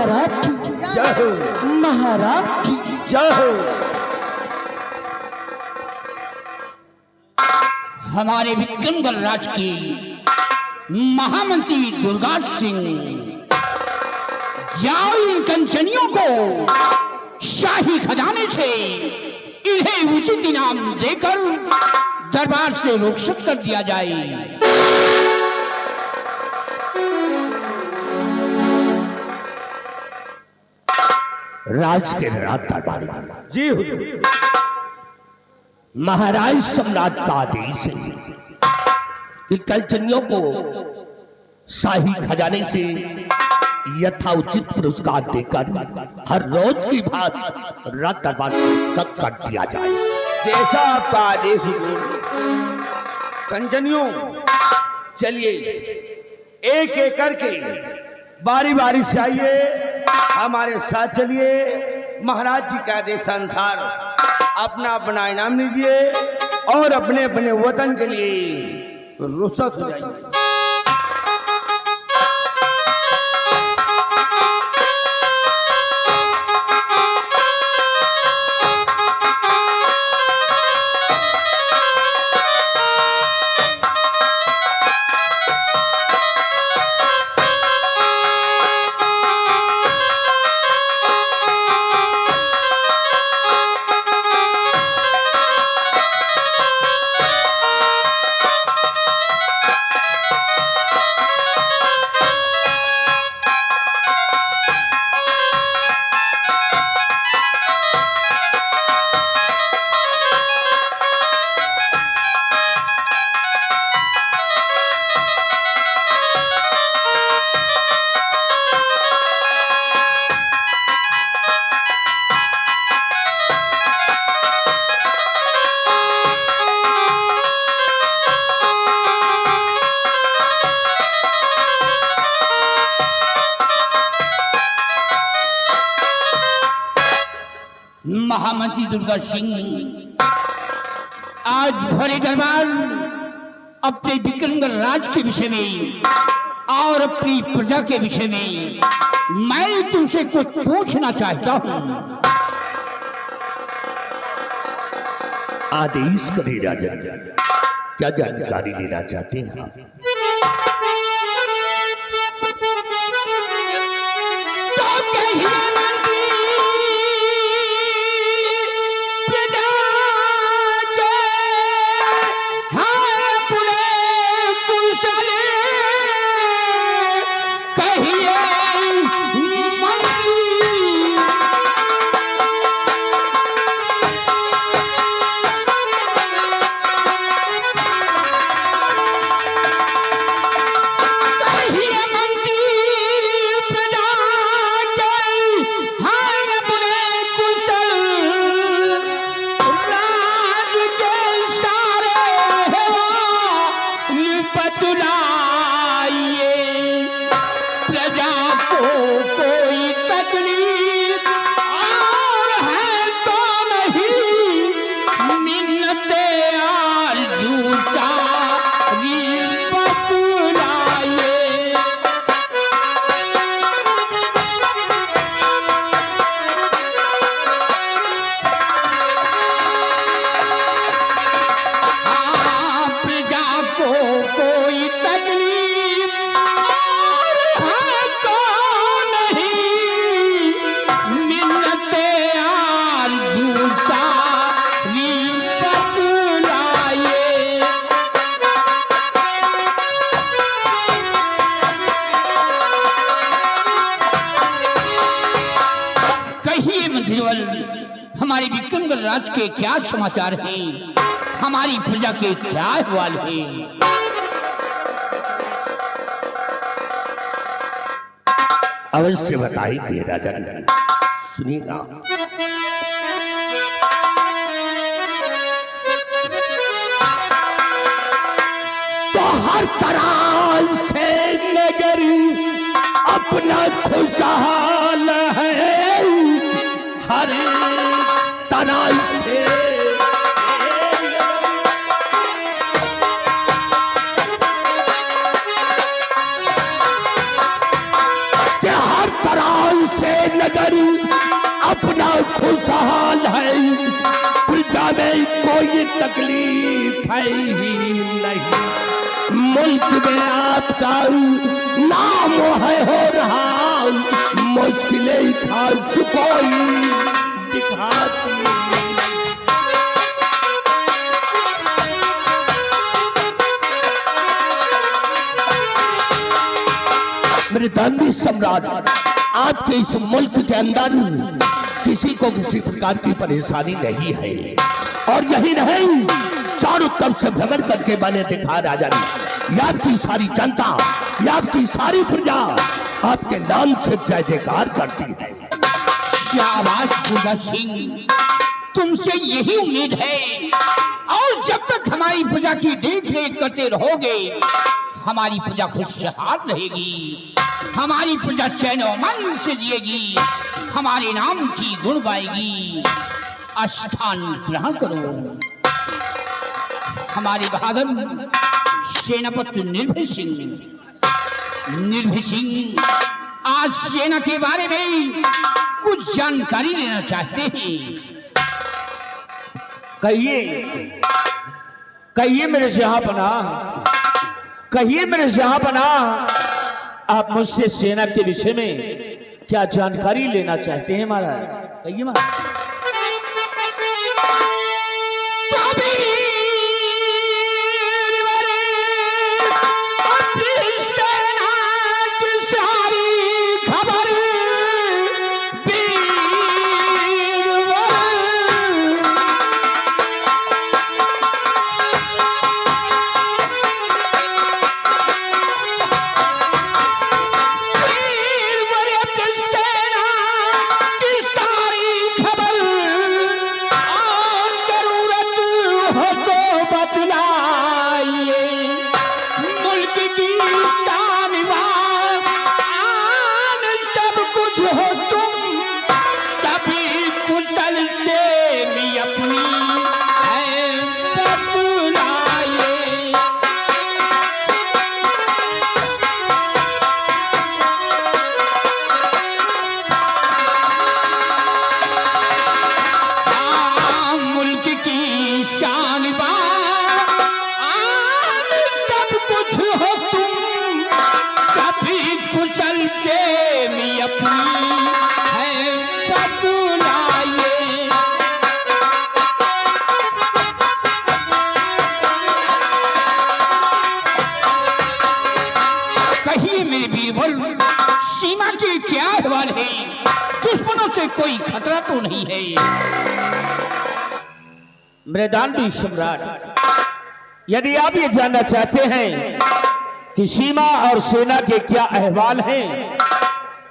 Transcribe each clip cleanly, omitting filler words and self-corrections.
महाराज की जय हो, महाराज की जय हो। हमारे विक्रमगढ़ राज की महामंत्री दुर्गा सिंह, जाओ इन कंचनियों को शाही खजाने से इन्हें उचित इनाम देकर दरबार से रुखसत कर दिया जाए। राज के राज दरबारी जी हुजूर, महाराज सम्राट का आदेश है कि कंचनियों को शाही खजाने से यथाउचित पुरस्कार देकर हर रोज की बात रात दरबार से सत कर दिया जाए। जैसा आपका आदेश हुजूर। कंचनियों, चलिए एक एक करके बारी बारी से आइए, हमारे साथ चलिए। महाराज जी के आदेशानुसार अपना अपना इनाम लीजिए और अपने अपने वतन के लिए रुखसत हो जाइए। महामंत्री दुर्गा सिंह आज भरे दरबार अपने विक्रमगढ़ राज के विषय में और अपनी प्रजा के विषय में मैं तुमसे कुछ पूछना चाहता हूँ। आदेश करें राजन, क्या जानकारी लेना चाहते हैं आप? हमारे विक्रमगढ़ राज के क्या समाचार हैं, हमारी प्रजा के क्या अहवाल हैं? अवश्य बताएंगे राजन, सुनिएगा। तो हर तरह से नगरी अपना खुशहाल है, हर तरह से है ही नहीं। मुल्क में आपका नाम है हो रहा, मुश्किलें खास कोई दिखाती नहीं। मेरे दानवी सम्राट, आपके इस मुल्क के अंदर किसी को किसी प्रकार की परेशानी नहीं है, और यही नहीं, चारों तरफ से भ्रमण करके मैंने देखा राजा ने, या आपकी सारी जनता, या आपकी सारी प्रजा आपके नाम से जय जयकार करती है। शाबाश दुर्गा सिंह, तुमसे यही उम्मीद है, और जब तक हमारी प्रजा की देख रेख करते रहोगे, हमारी प्रजा खुशहाल रहेगी, हमारी प्रजा चैन और मन से जिएगी, हमारे नाम की गुण गाएगी। स्थान ग्रहण करो। हमारे बहादुर सेनापति निर्भय सिंह आज सेना के बारे में कुछ जानकारी लेना चाहते हैं। कहिए मेरे जहांपना, कहिए मेरे जहांपना, आप मुझसे सेना के विषय में क्या जानकारी लेना चाहते हैं महाराज? कहिए महाराज। सीमा के क्या अहवाल है? दुश्मनों से कोई खतरा तो नहीं है? मेरे दानवी सम्राट, यदि आप ये जानना चाहते हैं कि सीमा और सेना के क्या अहवाल हैं,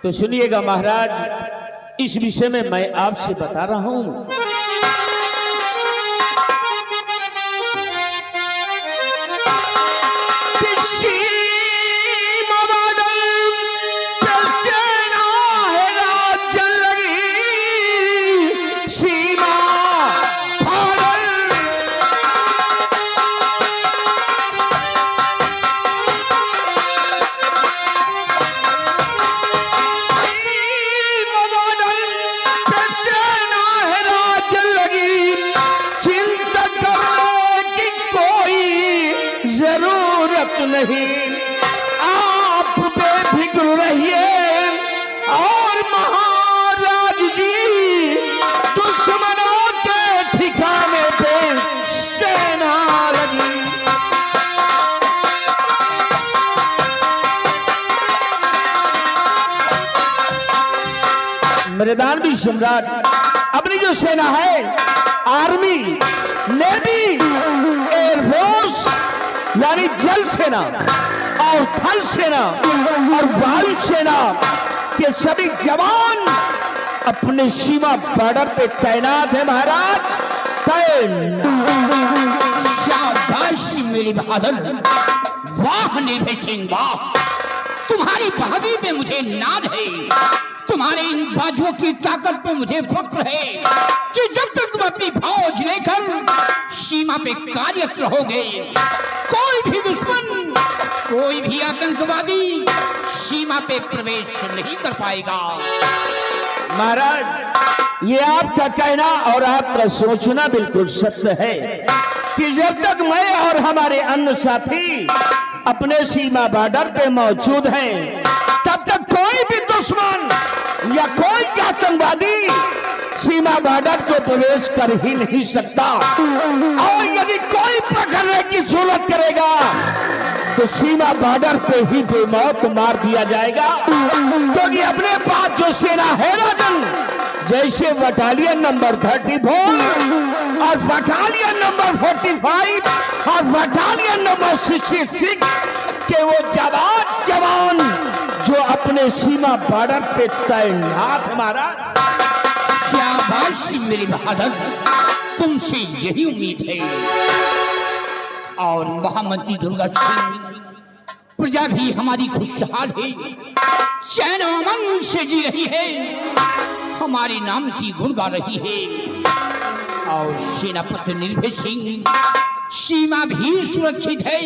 तो सुनिएगा महाराज, इस विषय में मैं आपसे बता रहा हूं। नहीं, आप बेफिक्र रहिए, और महाराज जी दुश्मनों के ठिकाने पे सेना लगी। मेरे दानवी सम्राट, अपनी जो सेना है, आर्मी, नेवी, एयरफोर्स यानी जल सेना और थल सेना और वायु सेना के सभी जवान अपने सीमा बॉर्डर पे तैनात है महाराज, तैनात। शाबाश मेरी बहादुर, वाह निर्भय सिंह वाह, तुम्हारी बहादुरी पे मुझे नाज है, तुम्हारे इन बाजुओं की ताकत पे मुझे फक्र है कि जब तक तुम अपनी फौज लेकर सीमा पे कार्यरत रहोगे, कोई भी दुश्मन, कोई भी आतंकवादी सीमा पे प्रवेश नहीं कर पाएगा। महाराज, ये आपका कहना और आपका सोचना बिल्कुल सत्य है कि जब तक मैं और हमारे अन्य साथी अपने सीमा बॉर्डर पे मौजूद हैं, तब तक कोई भी दुश्मन या कोई आतंकवादी सीमा बॉर्डर को प्रवेश कर ही नहीं सकता। और यदि कोई पकड़ने की जरूरत करेगा तो सीमा बॉर्डर पे ही बेमौत मार दिया जाएगा, क्योंकि अपने पास जो सेना है राजन, जैसे बटालियन नंबर 34 और बटालियन नंबर 45 और बटालियन नंबर 66 के वो जवान जो अपने सीमा बॉर्डर पे तैनात हमारा। शाबाश मेरे बहादुर, तुमसे यही उम्मीद है। और महामंत्री दुर्गा सिंह, प्रजा भी हमारी खुशहाल है, चैन अमन से जी रही है, हमारे नाम की गुण गा रही है। और सेनापति निर्भय सिंह, सीमा भी सुरक्षित है,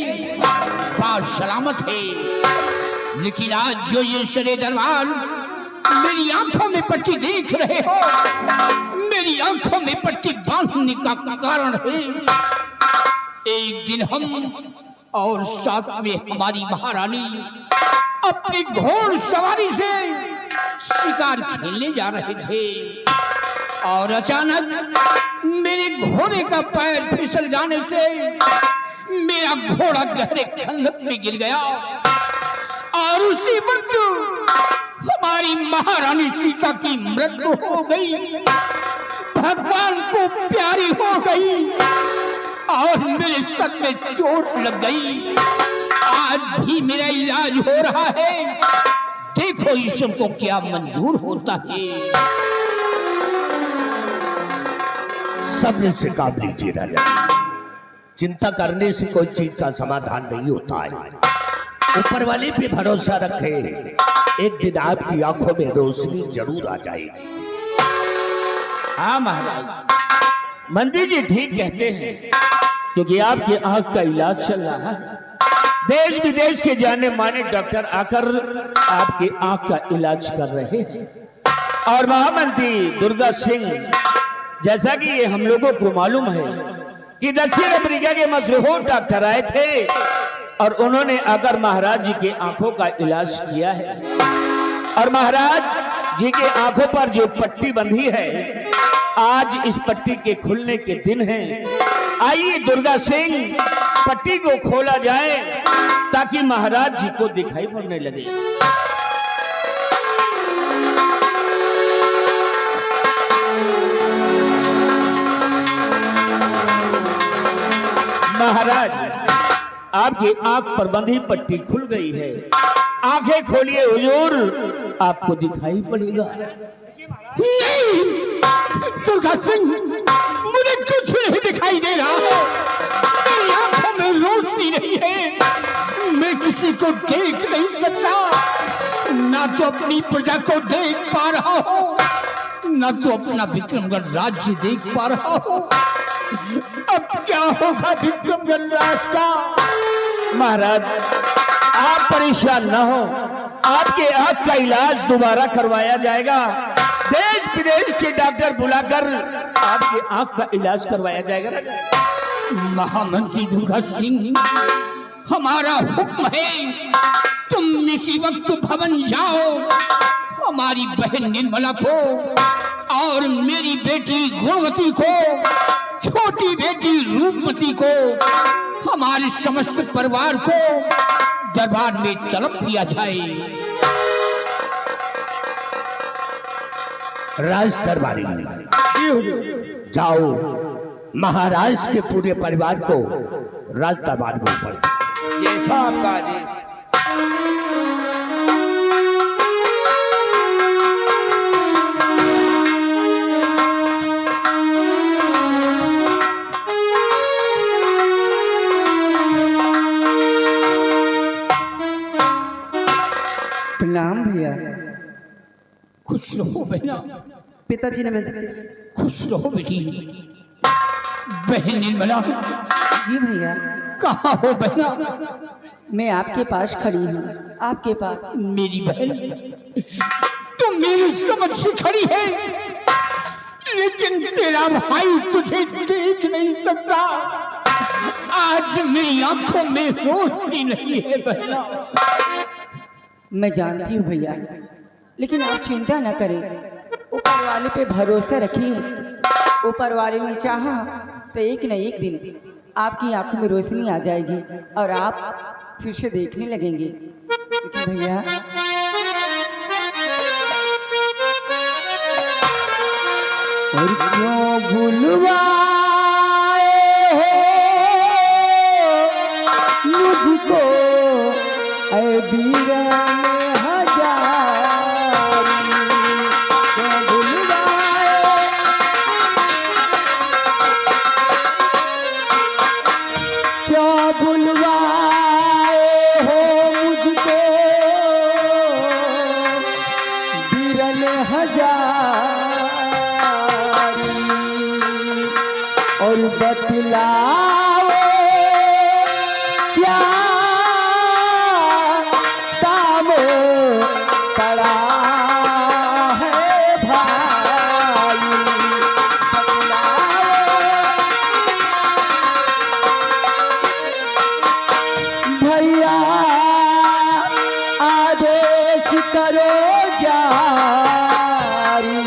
बात सलामत है। लेकिन आज जो ये सरे दरबार मेरी आंखों में पट्टी देख रहे हो, मेरी आंखों में पट्टी बांधने का कारण है, एक दिन हम और साथ में हमारी महारानी अपनी घोड़ सवारी से शिकार खेलने जा रहे थे, और अचानक मेरे घोड़े का पैर फिसल जाने से मेरा घोड़ा गहरे खंडक में गिर गया। और उसी वक्त हमारी महारानी सीता की मृत्यु हो गई, भगवान को प्यारी हो गई, और मेरे सर में चोट लग गई। आज भी मेरा इलाज हो रहा है, देखो ईश्वर को क्या मंजूर होता है। सब्र से काम लीजिए राजा, चिंता करने से कोई चीज का समाधान नहीं होता है। ऊपर वाले पे भरोसा रखे, एक दिन आपकी आंखों में रोशनी जरूर आ जाएगी। हाँ महाराज, मंत्री जी ठीक कहते हैं, क्योंकि आपकी आंख का इलाज चल रहा है। देश विदेश के जाने माने डॉक्टर आकर आपकी आंख का इलाज कर रहे हैं। और महामंत्री दुर्गा सिंह, जैसा कि ये हम लोगों को मालूम है कि दक्षिण अफ्रीका के मशहूर डॉक्टर आए थे और उन्होंने आकर महाराज जी के आंखों का इलाज किया है। और महाराज जी के आंखों पर जो पट्टी बंधी है, आज इस पट्टी के खुलने के दिन है। आइए दुर्गा सिंह, पट्टी को खोला जाए ताकि महाराज जी को दिखाई पड़ने लगे। महाराज, आपकी आंख पर बंधी पट्टी खुल गई है, आंखें खोलिए हुजूर, आपको दिखाई पड़ेगा। नहीं दुर्गा सिंह, मुझे कुछ नहीं दिखाई दे रहा है, मेरी आंखों में रोशनी नहीं है, मैं किसी को देख नहीं सकता, ना तो अपनी प्रजा को देख पा रहा हूँ, ना तो अपना विक्रमगढ़ राज्य देख पा रहा हूँ। अब क्या होगा विक्रमगढ़ राज का? महाराज, आप परेशान न हो, आपके आंख का इलाज दोबारा करवाया जाएगा। देश विदेश के डॉक्टर बुलाकर आपके आंख का इलाज करवाया जाएगा। महामंत्री दुर्गा सिंह, हमारा हुक्म है, तुम इसी वक्त भवन जाओ, हमारी बहन निर्मला को और मेरी बेटी गुणवती को, छोटी बेटी रूपमती को, हमारे समस्त परिवार को दरबार में तलब किया जाए। राज दरबारी, जाओ महाराज के पूरे परिवार को राज दरबार में ऊपर। जैसा आपका आदेश। प्रणाम भैया। खुश रहो बहना। पिताजी नमस्ते। खुश रहो बेटी। बहन निर्मला। जी भैया। कहाँ हो बहना? मैं आपके पास खड़ी हूँ, आपके पास। मेरी बहन, तुम मेरी समझ से खड़ी है, लेकिन तेरा भाई तुझे देख नहीं सकता। आज मेरी आंखों में रोशनी नहीं है बहना। मैं जानती हूँ भैया, लेकिन आप चिंता न करें, ऊपर वाले पे भरोसा रखिए। ऊपर वाले ने चाहा तो एक न एक दिन आपकी आंखों में रोशनी आ जाएगी और आप फिर से देखने लगेंगे। लेकिन भैया और क्यों भूलवाए हो मुझको ऐ वीरन हजारी, क्यों भूलवाए, क्यों भूलवाए हो मुझको वीरन हजारी, और बतलाओ क्या काम पड़ा है भाई, बतलाओ भैया आदेश करो जारी,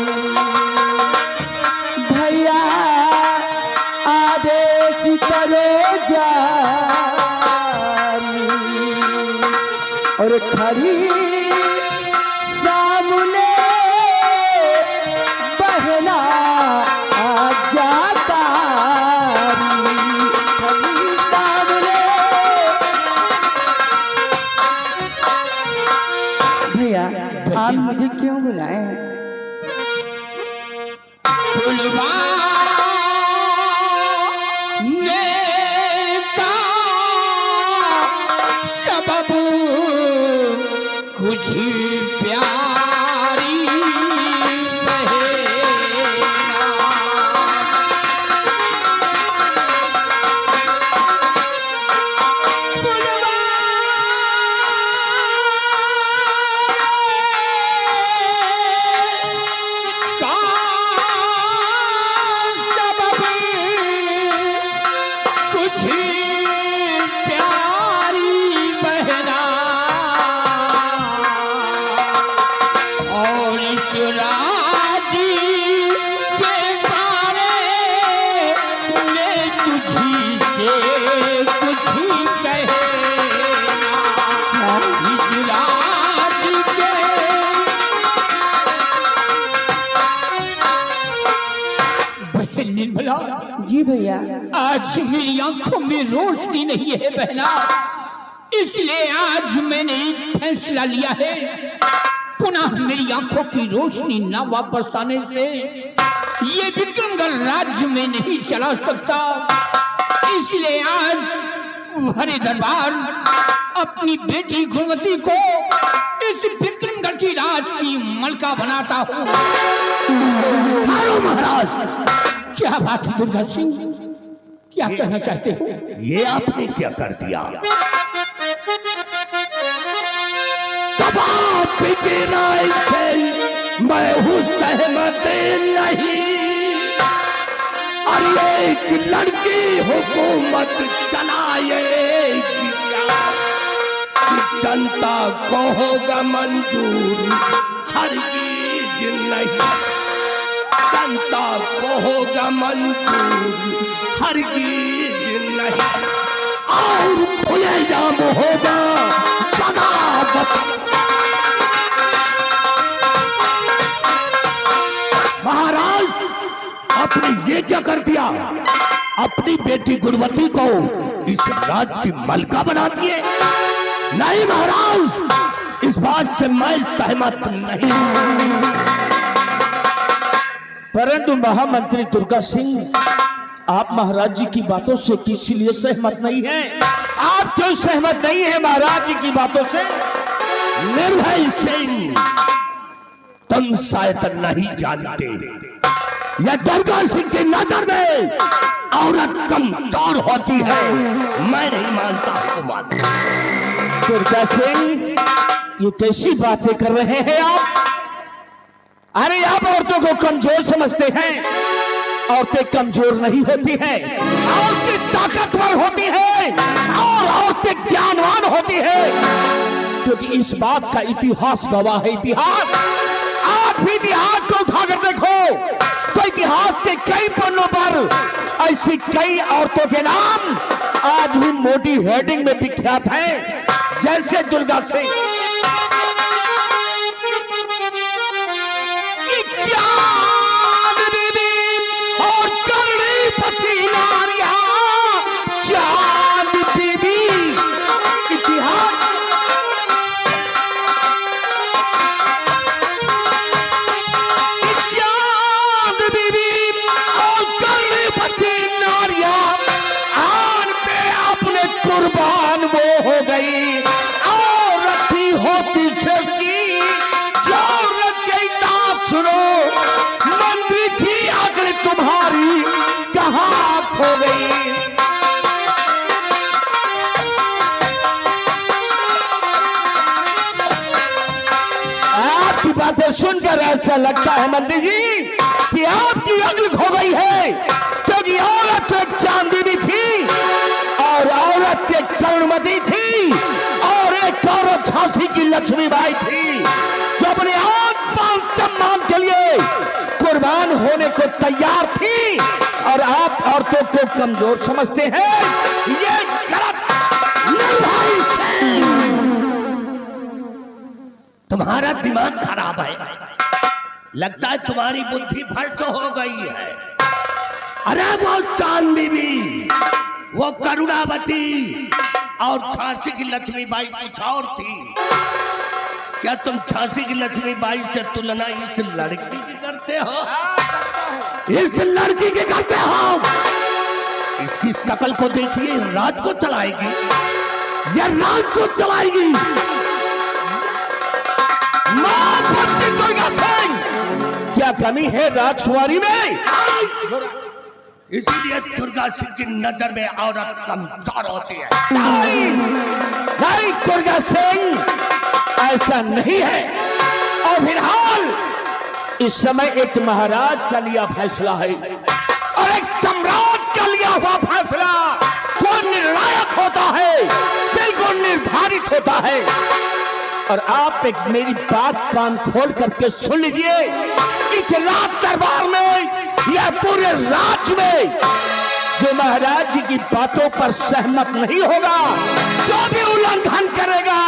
भैया आदेश करो जारी, और खड़ी सामने बहना आज्ञाकारी, खड़ी सामने। भैया आप मुझे क्यों बुलाए हैं? बुलवाने का सबब कुछ प्यारी बहना, कुछ प्यारी बहना, और इस राजी के बारे में तुझी से कुछ कहना, इस राज के बहन निर्मला। जी भैया। आज मेरी आंखों में रोशनी नहीं है बहना, इसलिए आज मैंने एक फैसला लिया है, पुनः मेरी आंखों की रोशनी न वापस आने से ये विक्रमगढ़ राज्य में नहीं चला सकता। इसलिए आज हरे दरबार अपनी बेटी गुणवती को इस विक्रमगढ़ की राज की मलका बनाता हूँ। महाराज, क्या बात है दुर्गा सिंह, क्या कहना चाहते हो? ये आपने क्या कर दिया? दबाव के राय से मैं हूँ सहमत नहीं, और एक लड़की हुकूमत चलाएगी क्या? कि जनता को होगा मंजूर हरगिज नहीं, जनता को होगा मंजूर हरगिज नहीं, और खुलेआम होगा बगावत। महाराज, आपने ये क्या कर दिया? अपनी बेटी गुणवती को इस राज की मलका बना दिए। नहीं महाराज, इस बात से मैं सहमत नहीं। परंतु महामंत्री दुर्गा सिंह, आप महाराज जी की बातों से किस लिए सहमत नहीं हैं? आप क्यों सहमत नहीं हैं महाराज जी की बातों से? निर्भय सिंह, तुम शायद नहीं जानते, यह दुर्गा सिंह की नजर में औरत कमजोर होती है। मैं नहीं मानता हुकूमत। दुर्गा सिंह, ये कैसी बातें कर रहे हैं आप? अरे आप औरतों को कमजोर समझते हैं, औरतें कमजोर नहीं होती हैं, औरतें ताकतवर होती हैं और औरतें ज्ञानवान होती हैं, क्योंकि इस बात का इतिहास गवाह है। इतिहास, आज भी इतिहास को उठाकर देखो तो इतिहास के कई पन्नों पर ऐसी कई औरतों के नाम आज भी मोटी हेडिंग में विख्यात हैं, जैसे दुर्गा सिंह, चांद बीबी और करणी पति नारिया, चांद बीबी। इतिहास चांद बीबी और करणी पति नारिया आन पे अपने कुर्बान वो हो गई और रखी होती सृष्टि जो रचयिता सुनो, मंत्री थी अगर तुम्हारी कहाँ खो गई। आपकी बातें सुनकर ऐसा लगता है मंत्री जी कि आपकी अक्ल खो गई है, क्योंकि औरत एक चांदी भी थी और औरत एक कर्णमती थी और एक औरत झांसी की लक्ष्मीबाई थी, जो अपने आत्मान सम्मान के लिए कुर्बान होने को तैयार थी। और आप औरतों को कमजोर समझते हैं, ये गलत नहीं भाई। तुम्हारा दिमाग खराब है, लगता है तुम्हारी बुद्धि भ्रष्ट हो गई है। अरे वो चांद बीबी, वो करुणावती और झांसी की लक्ष्मीबाई कुछ और थी। क्या तुम झांसी की लक्ष्मीबाई से तुलना इस लड़की की करते हो? इस लड़की की करते हो? इसकी शक्ल को देखिए, राज को चलाएगी, यह राज को चलाएगी। क्या कमी है राजकुमारी में? इसीलिए दुर्गा सिंह की नजर में औरत कमजोर होती है। नहीं, नहीं दुर्गा सिंह, ऐसा नहीं है। और फिलहाल इस समय एक महाराज का लिया फैसला है और एक सम्राट का लिया हुआ फैसला वो निर्णायक होता है, बिल्कुल निर्धारित होता है। और आप एक मेरी बात कान खोल करके सुन लीजिए, इस राज दरबार में या पूरे राज्य में जो महाराज जी की बातों पर सहमत नहीं होगा, जो भी उल्लंघन करेगा,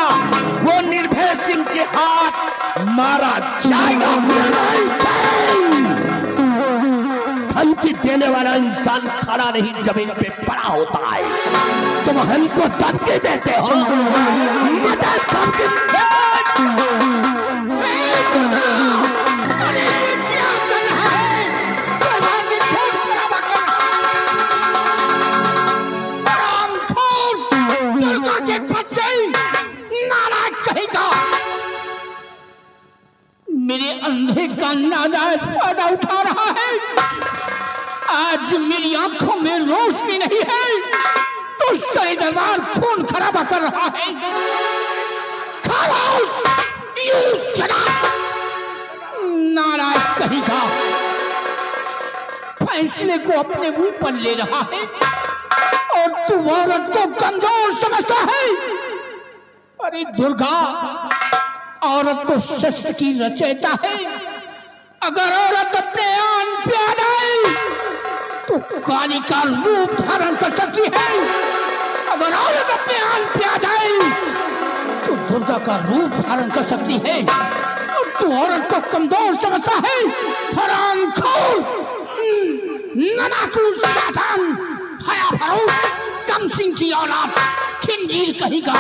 वो निर्भय सिंह के हाथ मारा जाएगा। धमकी देने वाला इंसान खड़ा नहीं, जमीन पे पड़ा होता है। तुम हमको धमकी देते हो? मुझे धमकी मेरे अंधे का नाजायज फायदा उठा रहा है। आज मेरी आंखों में रोशनी नहीं है तो सारे दरबार खून खराबा कर रहा है। खामोश, यू शट अप। नाराज कहेगा, फैसले को अपने ऊपर ले रहा है और तू औरत को कमजोर समझता है। अरे दुर्गा, औरत तो सृष्टि की रचयिता है। अगर औरत अपने आन पे आ जाए तो काली का रूप धारण कर सकती है। अगर औरत अपने आन पे आ जाए तो दुर्गा का रूप धारण कर सकती है। और तू औरत को कमजोर समझता है। हरामखोर, ननाकूर शैतान, हया फरोश, कम सिंह की औलाद, खिंजीर कहेगा।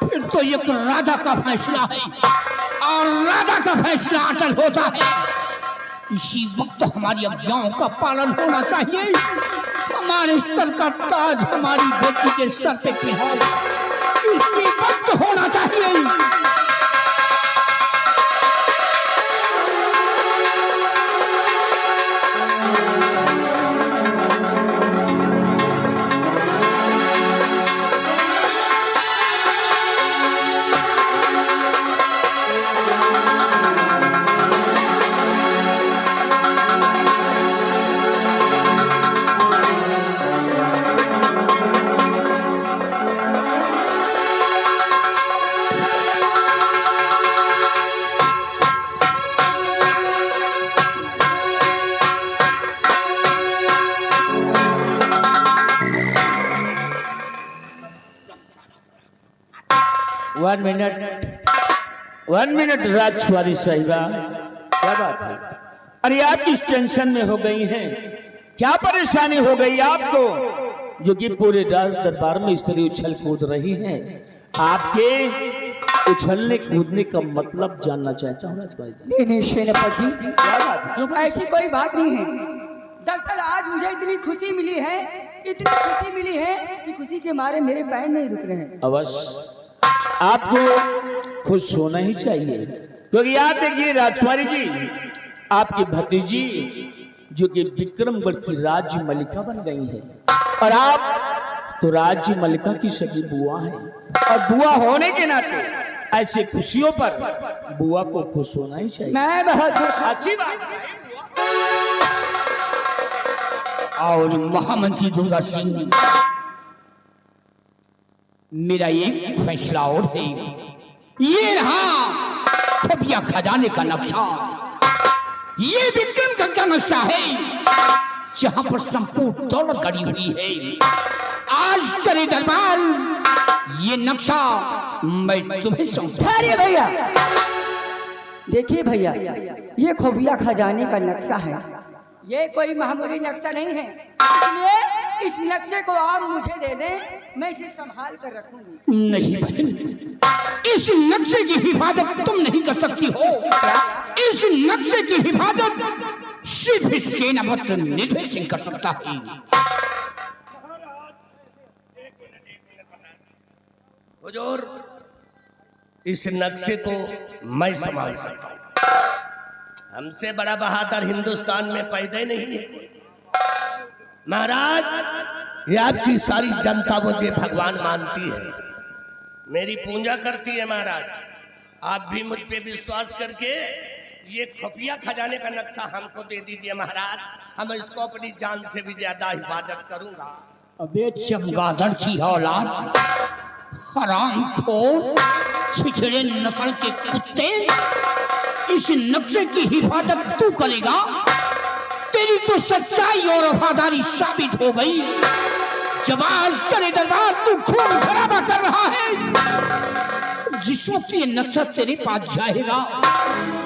फिर तो एक राजा का फैसला है और राजा का फैसला अटल होता है। इसी वक्त हमारी आज्ञाओं का पालन होना चाहिए। हमारे सर का ताज हमारी बेटी के सर पे पिढ़ाओ, इसी वक्त होना चाहिए। वन मिनट राजकुमारी साहिबा, क्या बात है? अरे आप किस टेंशन में हो गई हैं? क्या परेशानी हो गई आपको जो कि पूरे राज दरबार में इस तरह उछल कूद रही हैं? आपके उछलने कूदने का मतलब जानना चाहता हूँ राजकुमारी जी। नहीं नहीं सेनापति जी, क्या बात है? क्यों ऐसी कोई बात नहीं है। दरअसल आज मुझे इतनी खुशी मिली है, इतनी खुशी मिली है कि खुशी के मारे मेरे पैर नहीं रुक रहे हैं। अवश्य आपको खुश होना ही चाहिए, क्योंकि याद देखिए राजकुमारी जी, आपकी भतीजी जो कि विक्रमगढ़ की राज्य मलिका बन गई है, और आप तो राज्य मलिका की सगी बुआ हैं, और बुआ होने के नाते ऐसे खुशियों पर बुआ को खुश होना ही चाहिए। मैं बहुत खुश हूं। अच्छी बात है। और महामंत्री दुर्गा सिंह, मेरा एक फैसला और है। ये रहा खुफिया खजाने का नक्शा, ये विक्रमगढ़ का नक्शा है जहां पर संपूर्ण दौलत गड़ी हुई है। आज चले दरबार, ये नक्शा मैं तुम्हें सौंपता हूं। अरे भैया, देखिए भैया, ये खुफिया खजाने का नक्शा है, ये कोई मामूली नक्शा नहीं है, इसलिए इस नक्शे को आप मुझे दे दें, मैं इसे संभाल कर रखूंगी। नहीं बहन, इस नक्शे की हिफाजत तुम नहीं कर सकती हो। इस नक्शे की हिफाजत सिर्फ सेनापति निर्भय सिंह कर सकता है। हुजूर, इस नक्शे को मैं संभाल सकता हूँ। हमसे बड़ा बहादुर हिंदुस्तान में पैदा ही नहीं है कोई। महाराज, ये आपकी सारी जनता मुझे भगवान मानती है, मेरी पूजा करती है। महाराज, आप भी मुझ पे विश्वास करके ये खुफिया खजाने का नक्शा हमको दे दीजिए। महाराज, हम इसको अपनी जान से भी ज्यादा हिफाजत करूंगा। अबे चमगादड़ की औलाद, हरामखोर, छिछड़े नस्ल के कुत्ते, इस नक्शे की हिफाजत तू करेगा? तेरी तो सच्चाई और वफादारी साबित हो गई। जब आज चले दरबार तू खून खराबा कर रहा है, जिस वक्त ये नक्शा तेरे पास जाएगा,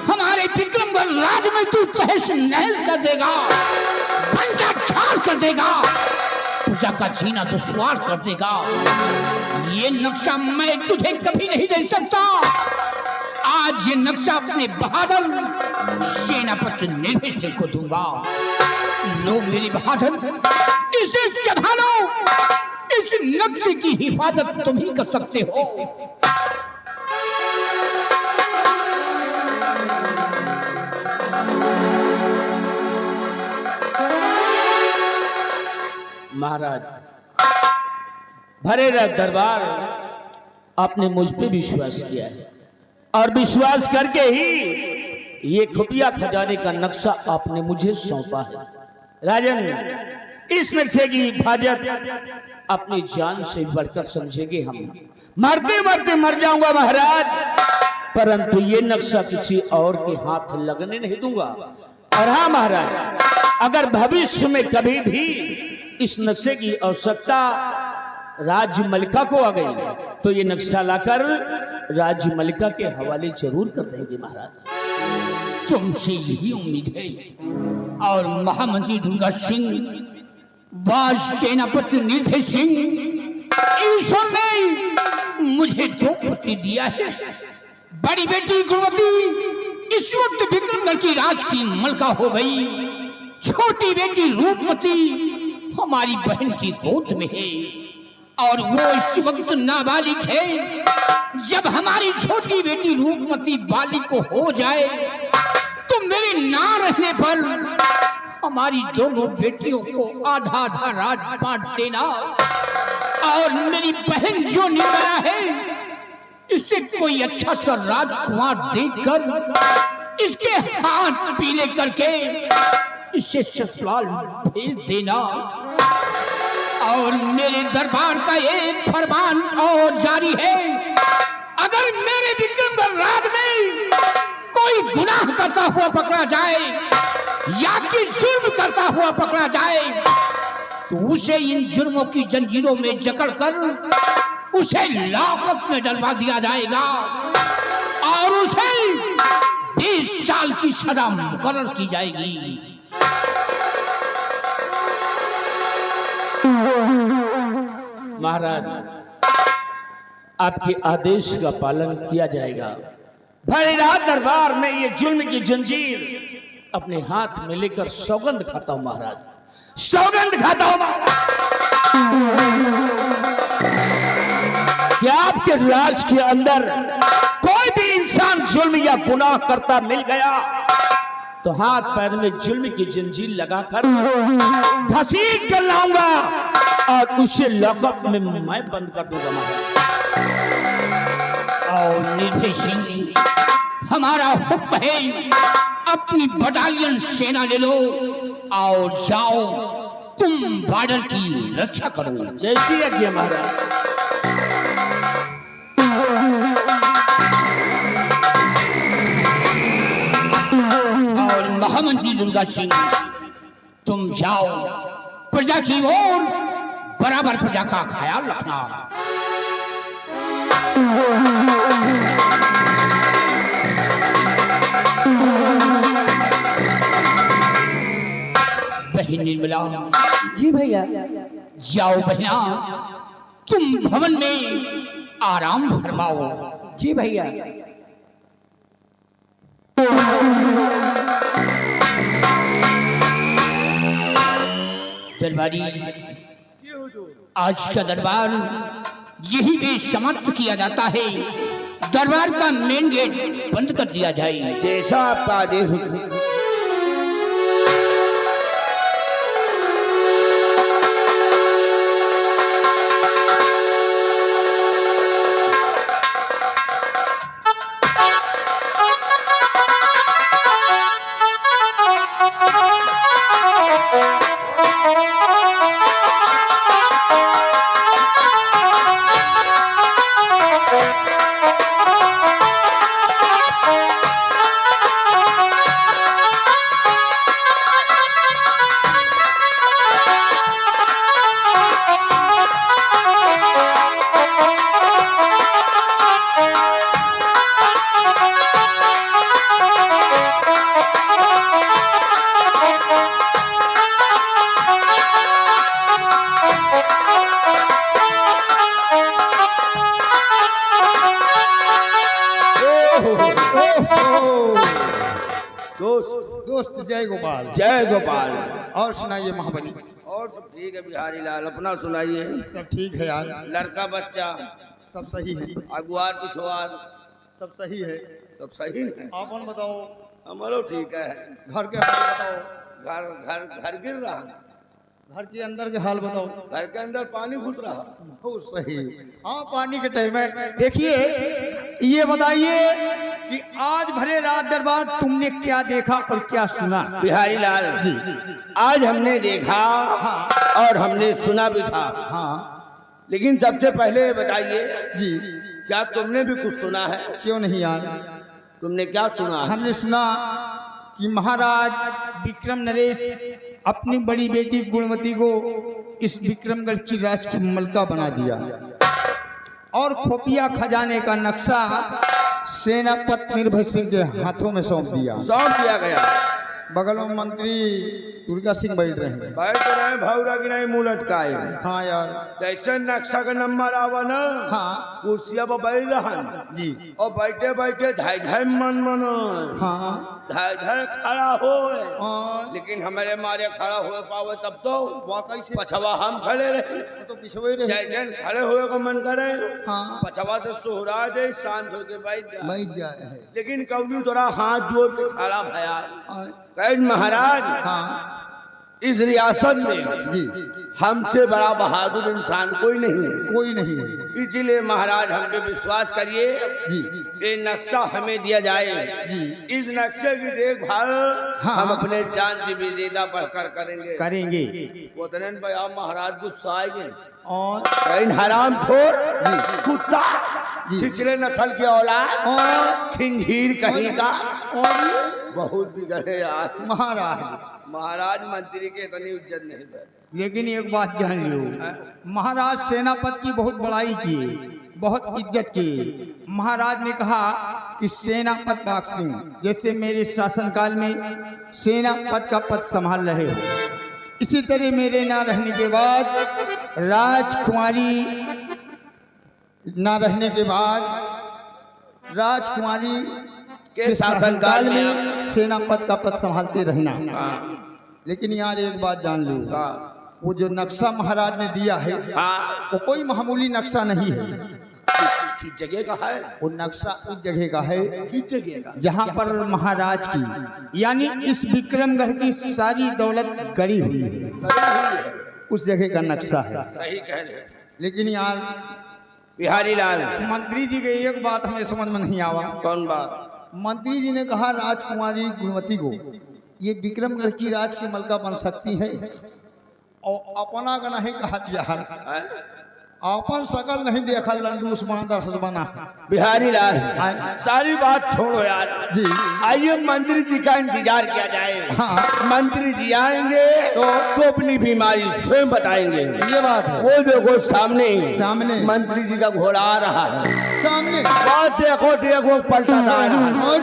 हमारे विक्रमगढ़ राज में तू तहस नहस कर देगा, बंटा ठाड़ कर देगा, पूजा का जीना दुश्वार कर देगा। ये नक्शा मैं तुझे कभी नहीं दे सकता। आज ये नक्शा अपने बहादुर सेनापति निर्भय सिंह को दूंगा। लोग मेरे बहादुर, इसे संभालो। इस नक्शे की हिफाजत तुम ही कर सकते हो। महाराज, भरे दरबार, आपने मुझ पे विश्वास किया है, और विश्वास करके ही ये खुफिया खजाने का नक्शा आपने मुझे सौंपा है। राजन, इस नक्शे की हिफाजत अपनी जान से बढ़कर समझेंगे हम। मरते मरते मर जाऊंगा महाराज, परंतु ये नक्शा किसी और के हाथ लगने नहीं दूंगा। और हाँ महाराज, अगर भविष्य में कभी भी इस नक्शे की आवश्यकता राज्य मलिका को आ गई, तो ये नक्शा लाकर राज्य मलिका के हवाले जरूर कर देंगे महाराज। तुमसे यही उम्मीद है। और महामंत्री दुर्गा सिंह व सेनापति निर्भय सिंह, ईश्वर ने मुझे 2 पुत्री दिया है। बड़ी बेटी गुणवती इस वक्त विक्रमगढ़ की राज की मलका हो गई, छोटी बेटी रूपमती हमारी बहन की गोद में है, और वो इस वक्त नाबालिग है। जब हमारी छोटी बेटी रूपमती बालिग को हो जाए, तो मेरे ना रहने पर हमारी दोनों बेटियों को आधा आधा राज बांट देना, और मेरी बहन जो निर्मला है, इसे कोई अच्छा सा राजकुमार देखकर इसके हाथ पीले करके इसे ससुराल भेज देना। और मेरे दरबार का एक फरमान और जारी है, अगर मेरे विक्रमगढ़ राज में कोई गुनाह करता हुआ पकड़ा जाए या कि जुर्म करता हुआ पकड़ा जाए, तो उसे इन जुर्मों की जंजीरों में जकड़कर उसे लाखत में डलवा दिया जाएगा और उसे 20 साल की सजा मुकर्रर की जाएगी। महाराज, आपके आदेश का पालन किया जाएगा। भले रात दरबार में ये जुल्म की जंजीर अपने हाथ में लेकर सौगंध खाता हूं महाराज, सौगंध खाता हूं कि आपके राज के अंदर कोई भी इंसान जुल्म या गुनाह करता मिल गया तो हाथ पैर में जुल्म की जंजीर लगाकर घसीट कर लाऊंगा और उसे लॉकअप में मैं बंद कर दूंगा महाराज। और निर्भय सिंह, हमारा हुक्म है, अपनी बटालियन सेना ले लो और जाओ, तुम बॉर्डर की रक्षा करो। जैसी आज्ञा महाराज। और महामंत्री दुर्गा सिंह, तुम जाओ, प्रजा की ओर बराबर प्रजा का ख्याल रखना। बहन निर्मला, जी भैया। जाओ बहना, तुम भवन में आराम फरमाओ। जी भैया। दरबारी, आज का दरबार यही पे समाप्त किया जाता है। दरबार का मेन गेट बंद कर दिया जाए। जैसा आपका आदेश हो। दोस्त जय गोपाल। जय गोपाल। और सुनाइए महाबली। और सब ठीक है बिहारी लाल, अपना सुनाइए। सब ठीक है यार, लड़का बच्चा सब सही है, अगुआर पिछवार सब सही है। सब सही है। आपन बताओ, हमारो ठीक है। घर के हाल बताओ। घर घर घर गिर रहा, घर के अंदर के हाल बताओ। घर के अंदर पानी घुस रहा। बहुत सही। हाँ, पानी के टाइम है। देखिए, ये बताइए कि आज भरे रात दरबार तुमने क्या देखा और क्या सुना? बिहारी लाल जी। आज हमने देखा और हमने सुना भी था। हाँ लेकिन सबसे पहले ये बताइए, जी। क्या तुमने भी कुछ सुना है? क्यों नहीं यार, तुमने क्या सुना है? हमने सुना कि महाराज विक्रम नरेश अपनी बड़ी बेटी गुणवती को इस विक्रमगढ़ की राज की मलका बना दिया और खुफिया खजाने का नक्शा सेनापति निर्भय सिंह के हाथों में सौंप दिया। सौंप दिया गया। बगल में मंत्री दुर्गा सिंह बैठ रहे हैं। बैठ रहे भावरा की नहीं मुंह लटकाए। हाँ यार। जैसे नक्शा का नंबर आवा ना, हाँ कुर्सिया पर बैठ रहन जी। और बैठे बैठे धाई धाई मन मनो, हाँ धाई धाई खड़ा हो। और लेकिन हमारे मारे खड़ा हो पावे तब तो वाकई से पछवा हम खड़े रहे। वो तो पिछवे रहे। जैसे खड़े हुए को मन करे, हाँ पछवा से सोहरा दे, शांत होके बैठ जा। बैठ जा रहे हैं। लेकिन कभी थोड़ा हाथ जोड़ के खड़ा भया। और- कहे महाराज, हाँ इस रियासत में जी। हमसे बड़ा बहादुर इंसान कोई नहीं। कोई नहीं है। इसलिए महाराज हम पे विश्वास करिए, जी ये नक्शा हमें दिया जाए। जी इस नक्शे की देखभाल हाँ। हम अपने जान से भी ज्यादा बढ़कर करेंगे। करेंगे। उतने भाई आप महाराज गुस्सा आएंगे। और इन हराम खोर जी। कुत्ता, जी। छिछले नस्ल की औलाद, और खिंजीर कहीं का, और ये बहुत बिगड़े यार। महाराज महाराज मंत्री के इतनी इज्जत नहीं है। लेकिन एक बात जान लियो, महाराज सेनापति की बहुत बड़ाई किए, बहुत इज्जत की। महाराज ने कहा कि सेनापति बाग सिंह जैसे मेरे शासनकाल में सेनापति का पद संभाल रहे हो, इसी तरह मेरे ना रहने के बाद राजकुमारी के शासनकाल में सेनापति का पद संभालते रहना। लेकिन यार एक बात जान लो, वो जो नक्शा महाराज ने दिया है वो कोई मामूली नक्शा नहीं है। किस जगह का है वो नक्शा? उस जगह का है किस जगह का? जहाँ पर महाराज की यानी इस विक्रमगढ़ की सारी दौलत गड़ी हुई है, उस जगह का नक्शा है। सही कह रहे हैं। लेकिन यार बिहारी लाल, मंत्री जी के एक बात हमें समझ में नहीं आवा। कौन बात? मंत्री जी ने कहा राजकुमारी गुणवती को ये विक्रमगढ़ की राज की मलका बन सकती है, और अपना का नहीं कहा यार, अपन शकल नहीं देखा लंडू उस्मान दर हसबना। बिहारी लाल, सारी बात छोड़ो यार जी, आइए मंत्री जी का इंतजार किया जाए। हाँ। मंत्री जी आएंगे तो अपनी बीमारी स्वयं बताएंगे। ये बात है। वो देखो सामने मंत्री जी का घोड़ा आ रहा है, सामने बात देखो पलटा आ रहा है।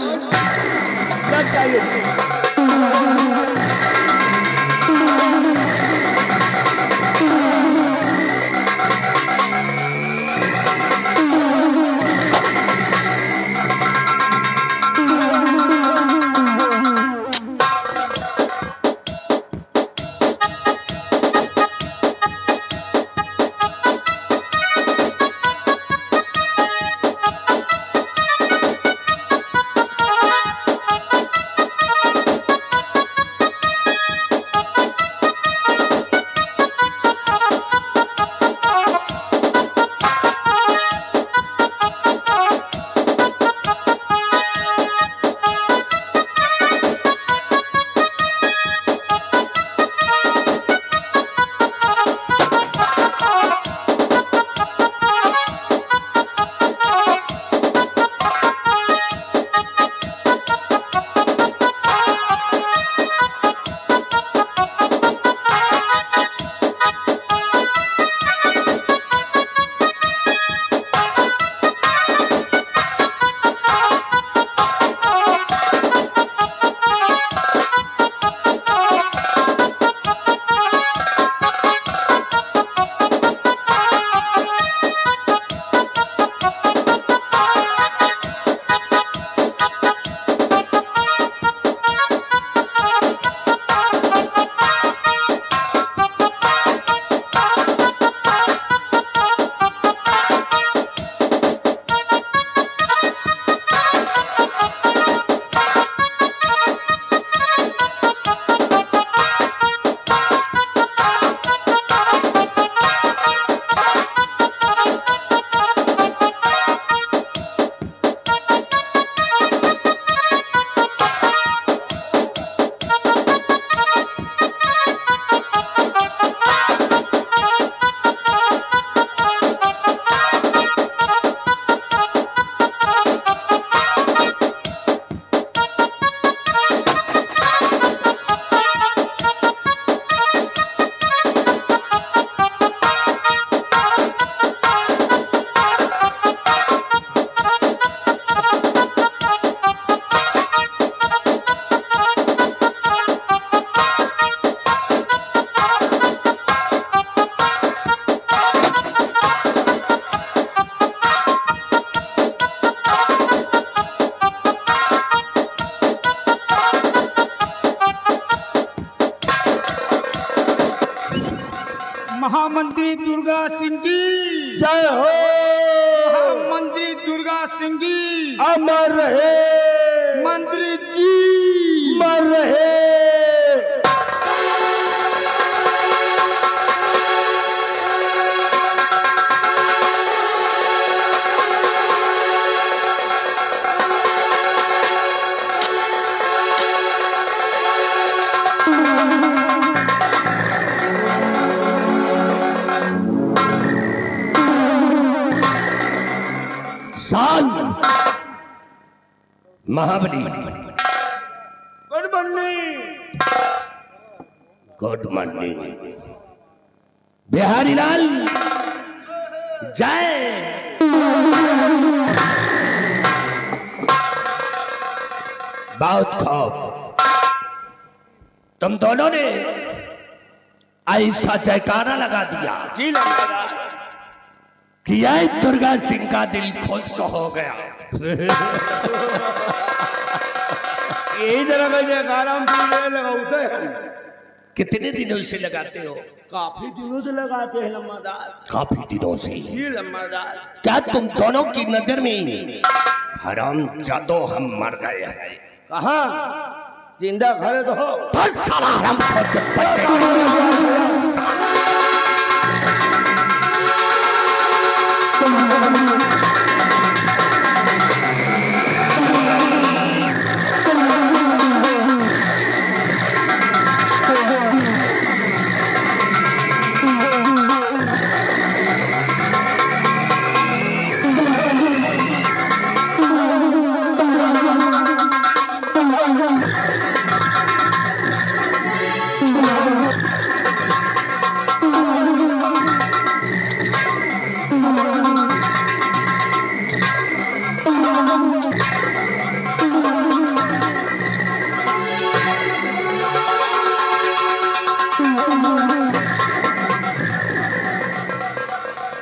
लग जाइए। महामंत्री दुर्गा सिंह की जय हो। महामंत्री दुर्गा सिंह की अमर रहे। मंत्री जी मर रहे। साल महाबली good morning. Good morning. Bihari Lal जय। बहुत खूब, तुम दोनों ने ऐसा जयकारा लगा दिया जी लंबादार। कि यह दुर्गा सिंह का दिल खुश हो गया। यही तरह का जयकारा हम लगाते हैं। कितने दिनों से लगाते हो? काफी दिनों से लगाते हैं लंबादार। काफी दिनों से। जी लंबादार। क्या तुम दोनों की नजर में हराम जादो हम मर गए हैं? कहा जिंदा खड़े तो हो। बस साला हराम खोर के बच्चे।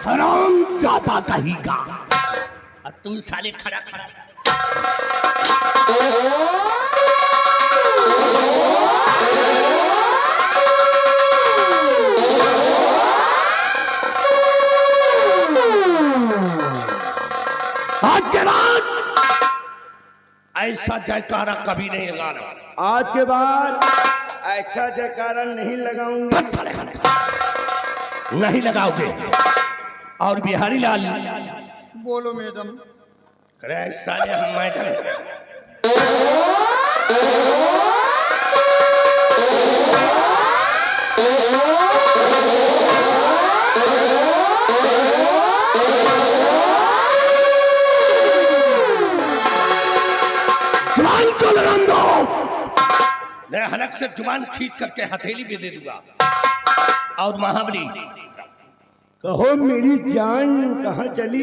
हराम जाता कहीं का। और तू साले खड़ा खड़ा आज के बाद ऐसा जयकारा कभी नहीं लगाना। आज के बाद ऐसा जयकारा नहीं लगाऊंगा। बस साले नहीं लगाओगे। और बिहारी लाल बोलो मैडम। करे साले हम मैडम हैं। जुबान को लगाम दो। मैं हलक से जुबान खींच करके हथेली भी दे दूंगा। और महाबली कहो मेरी जान कहाँ चली?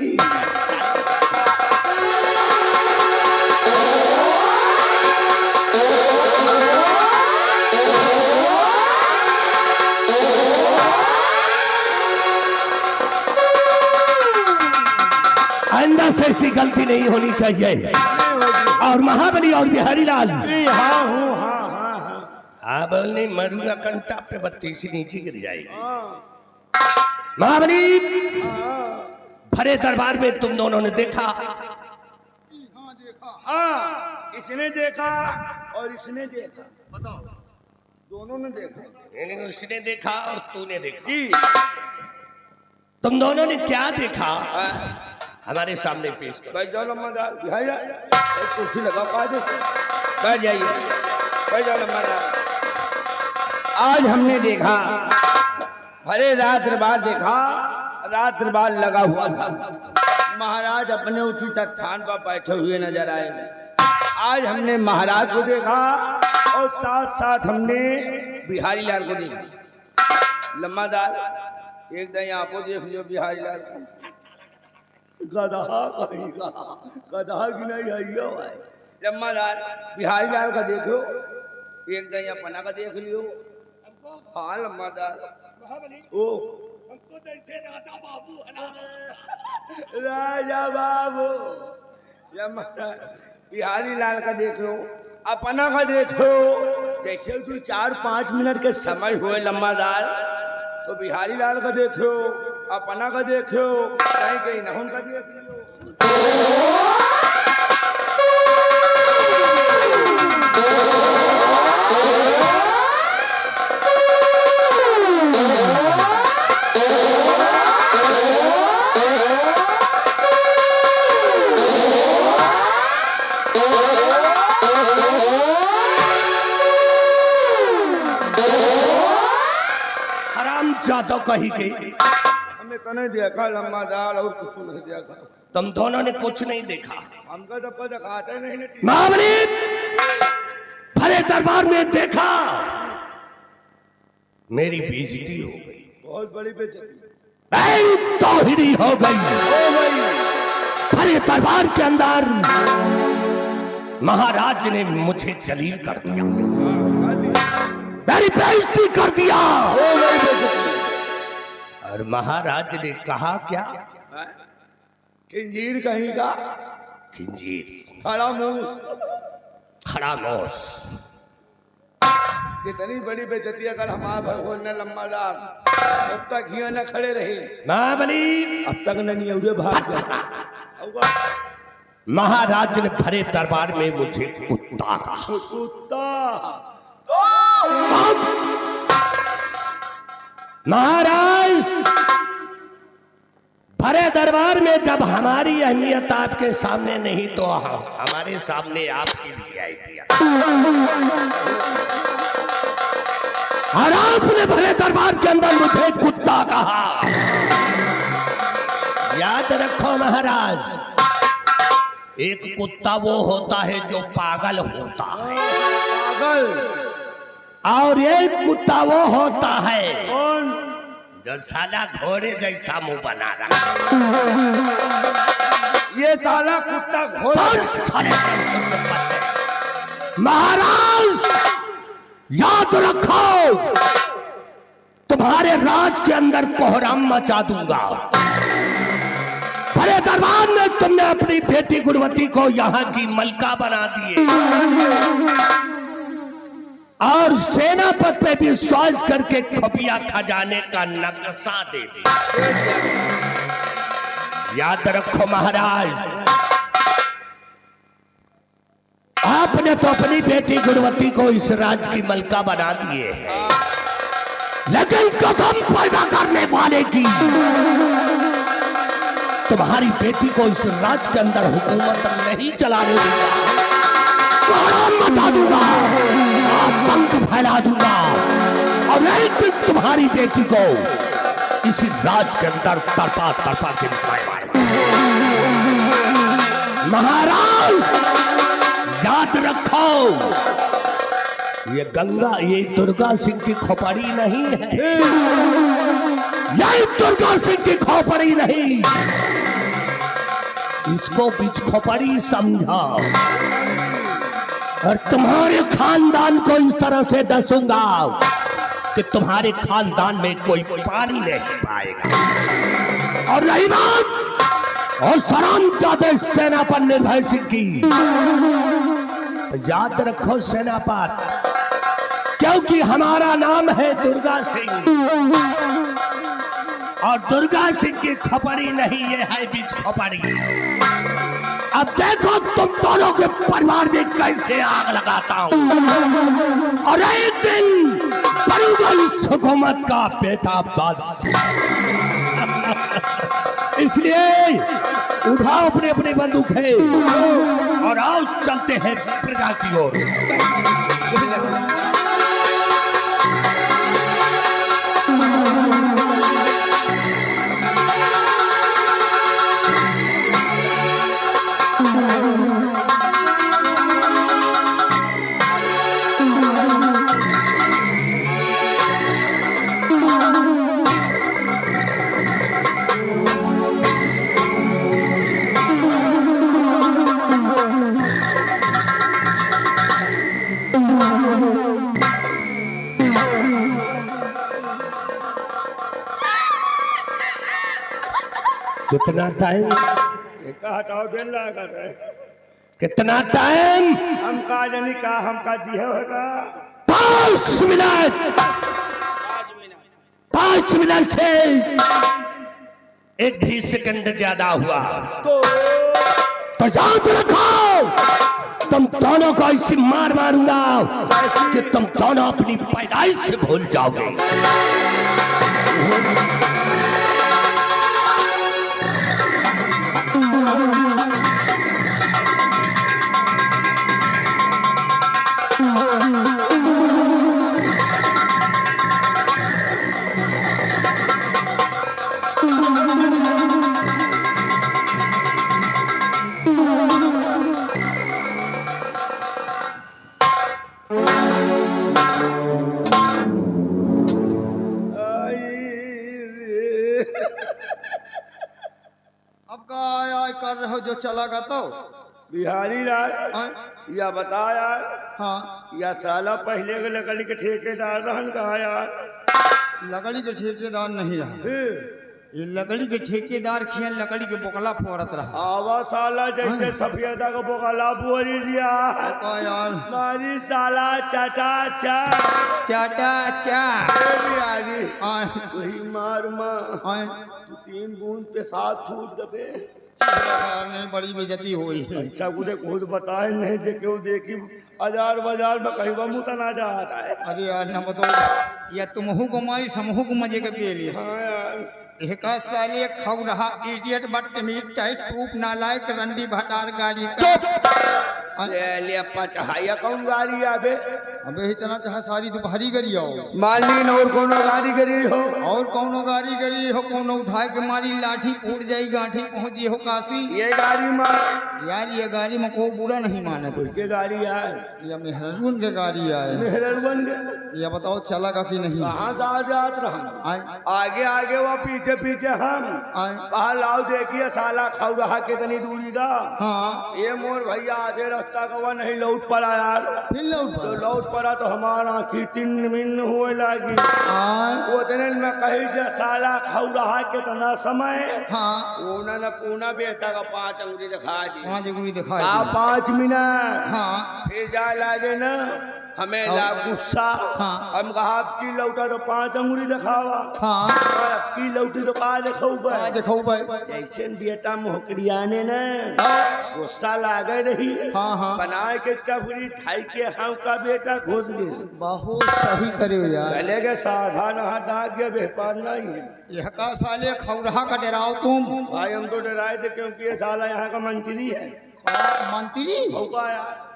आइंदा से ऐसी गलती नहीं होनी चाहिए। और महाबली और बिहारी लाल हाँ हूँ हाँ। हाँ बोलने मरूंगा कंटा पे बत्ती से नीचे गिर जाएगी। हाँ महाबली हाँ भरे दरबार में तुम दोनों ने देखा। हाँ इसने देखा और इसने देखा। बताओ दोनों ने देखा। यानी उसने देखा और तूने देखा। जी तुम दोनों ने क्या देखा हमारे सामने पेश करो। बैठ जाओ लम्बादार। भाई एक कुर्सी लगा कायदे से बैठ जाइए। बैठ जाओ लम्बादार। आज हमने देखा भरे रात दरबार देखा। रात दरबार लगा हुआ था। महाराज अपने उचित स्थान पर बैठे हुए नजर आए। आज हमने महाराज को देखा और साथ साथ हमने बिहारी लाल को देखा। लम्बादार एक दिन यहाँ को देख लियो बिहारी लाल को। गधा कहेगा गधा की नहीं है ये भाई। लम्बादार बिहारी लाल का देखो। एक दिन यहाँ पना का देख लियो। हाँ लम्बादार ओ हमको जैसे राजा बाबू राजा बाबू। लम्बादार बिहारी लाल का देखो। अपना का देखो। जैसे तू 4-5 मिनट के समय हुए लम्बादार तो बिहारी लाल का देखो। अपना का देखो। कहीं कहीं नहुन का देख लियो। हराम जादो कही गई। हमने तो नहीं देखा लम्बादार और कुछ नहीं देखा। तुम दोनों ने कुछ नहीं देखा। हमका तो पता दिखाते नहीं ना। महाबली भरे दरबार में देखा मेरी बेइज्जती हो गई। बहुत बड़ी बेइज्जती तौहीदी हो गई। भरे दरबार के अंदर महाराज ने मुझे जलील कर दिया, मेरी बेइज्जती कर दिया। और महाराज ने कहा क्या? खिंजीर कहीं का खिंजीर, खड़ामोश। कितनी बड़ी बेइज्जती अगर हमारा भगवान ने लंबादार अब तक ही न खड़े रहे, महाबली अब तक नहीं उड़े भाग गए। महाराज ने भरे दरबार में मुझे कुत्ता कहा। कुत्ता महाराज, भरे दरबार में जब हमारी अहमियत आपके सामने नहीं तो हमारे सामने आपकी भी आई दिया। और आपने भरे दरबार के अंदर मुझे कुत्ता कहा। याद रखो महाराज, एक कुत्ता वो होता है जो पागल होता है, पागल। और एक कुत्ता वो होता है कौन? जो साला घोड़े जैसा मुंह बना रहा। ये साला कुत्ता घोड़ा। महाराज याद रखो, तुम्हारे राज के अंदर कोहराम मचा दूंगा। भरे दरबार में तुमने अपनी बेटी गुणवती को यहाँ की मलका बना दिए और सेनापति पे विश्वास करके खुफिया खजाने का नक्शा दे दिया। याद रखो महाराज, आपने तो अपनी बेटी गुणवती को इस राज की मलका बना दिए हैं, लेकिन कसम पैदा करने वाले की तुम्हारी बेटी को इस राज के अंदर हुकूमत नहीं चलाने दूंगा। मचा दूंगा, आतंक फैला दूंगा और एक दिन तुम्हारी बेटी को इसी राज के अंदर तरपा तरपा के मारूंगा। महाराज याद रखो, ये गंगा, ये दुर्गा सिंह की खोपड़ी नहीं है, ये दुर्गा सिंह की खोपड़ी नहीं, इसको बीच खोपड़ी समझा और तुम्हारे खानदान को इस तरह से डसूंगा कि तुम्हारे खानदान में कोई पानी नहीं पाएगा। और रही बात और सरामजादे सेनापति निर्भय सिंह की, तो याद रखो सेनापति, क्योंकि हमारा नाम है दुर्गा सिंह और दुर्गा सिंह की खोपड़ी नहीं, ये है बीच खोपड़ी। अब देखो तुम दोनों के परिवार में कैसे आग लगाता हूं और एक दिन बनूंगा इस हुकूमत का बेटा बादशाह। इसलिए उठाओ अपने अपने बंदूकें और आओ चलते हैं प्रजा की ओर। कितना टाइम? हटाओ बेला कर रहे। कितना टाइम? हम का जानी का हम का दिया होगा 5 मिनट। 5 मिनट से एक भी सेकंड ज्यादा हुआ तो याद रखो, तुम दोनों को ऐसी मार मारूंगा कि तुम दोनों अपनी पैदाइश से भूल जाओगे। जो चला गया तो बिहारी लाल हाँ या बता यार, हाँ, या साला पहले के लकड़ी के ठेकेदार रहन कहा यार। लकड़ी के ठेकेदार नहीं रहा, फिर ये लकड़ी के ठेकेदार खियन लकड़ी के बोकला फोड़त रहा। आवा साला जैसे सफेदा का बोकला बोरी दिया का यार मारी साला चटा चा चाटा चा बिहारी आए वही मार माँ आए तू 3 बूंद पेशाब छूट दबे। यार नहीं बड़ी बेइज्जती हुई है। ऐसा कुछ खुद बताए नहीं जे क्यों देखी हजार बाजार में कहीं वो मुँह तना जाता है। अरे यार न बताओ या तुमहू को मारी समूह को मजे के पिए लिए हाँ यार एक साले खाऊ रहा इडियट बदतमीज टाइट टूप नालायक रंडी भटार गाड़ी का ले ले अपा चहाया कौन गाड़ी आबे अबे इतना चाहे सारी दोपहरी करी आओ मान ली और कोनो गाड़ी करी हो और कौनो गाड़ी करी हो कौनो उठाए के मारी लाठी फूट जाई गांठी पहुंची हो काशी। ये गाड़ी मार यार ये गाड़ी में कोई बुरा नहीं माने कोई के गाड़ी आए ये मेहरून के गाड़ी आए मेहरर बन गए। ये बताओ चला कि नहीं कहाँ से आ जात रहा आए आगे आगे वो पीछे पीछे हम आए कहा लाओ देखिए साला खाऊ रहा कितनी दूरी का। हाँ ये मोर भैया आधे रास्ता का वह नहीं लौट पड़ा यार। फिर लौट तो लौट पड़ा तो हमारा आँखी 3 मिन हुए लगी। आए वो दिन में कही जे साला खाऊ रहा कितना समय हाँ उन्होंने पूना बेटा का 5 अंगुली दिखा दी। 5 अंगुली दिखाई का 5 मिनट हाँ फिर जा लागे ना हमें ला गुस्सा। हाँ। हम कहा अब की लौटा तो 5 अंगुली दिखावा हाँ और अब की लौटी तो कहा दिखाऊ देखो भाई जैसे बेटा मोहकड़िया ने ना गुस्सा लागे रही हाँ हाँ बनाए के चबरी खाई के हम का बेटा घुस गए। बहुत सही करे यार चले गए साधा नहा डाक गए व्यापार नहीं है। यह का साले खौरहा का डराओ तुम भाई हम तो डराए थे क्योंकि ये साला यहाँ का मंत्री है। मंत्री होगा यार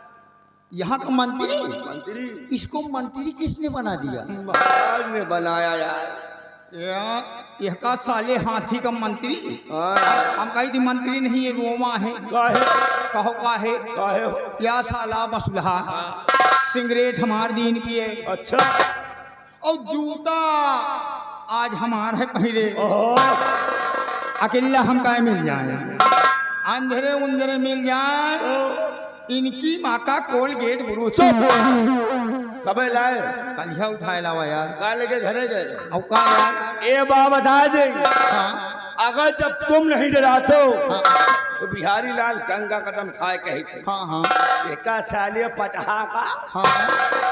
यहाँ का मंत्री मंत्री इसको मंत्री किसने बना दिया महाराज ने बनाया यार। यह का साले हाथी का मंत्री हाँ हम कही थी मंत्री नहीं ये रोमा है काहे कहो काहे काहे हो क्या साला मसुलहा सिगरेट हमार दीन पिए अच्छा और जूता आज हमार है पहले ओहो अकेला हम का मिल जाए अंधेरे उंधेरे मिल जाए इनकी माँ का कोलगेट बुरुच कबे लाए कलिया उठाए लावा यार कहा लेके घरे गए और का यार ए बात बता दे हाँ अगर जब तुम नहीं डराते हो हाँ तो बिहारी लाल गंगा कदम खाए कही थे हाँ हाँ एका साले पचहा का हाँ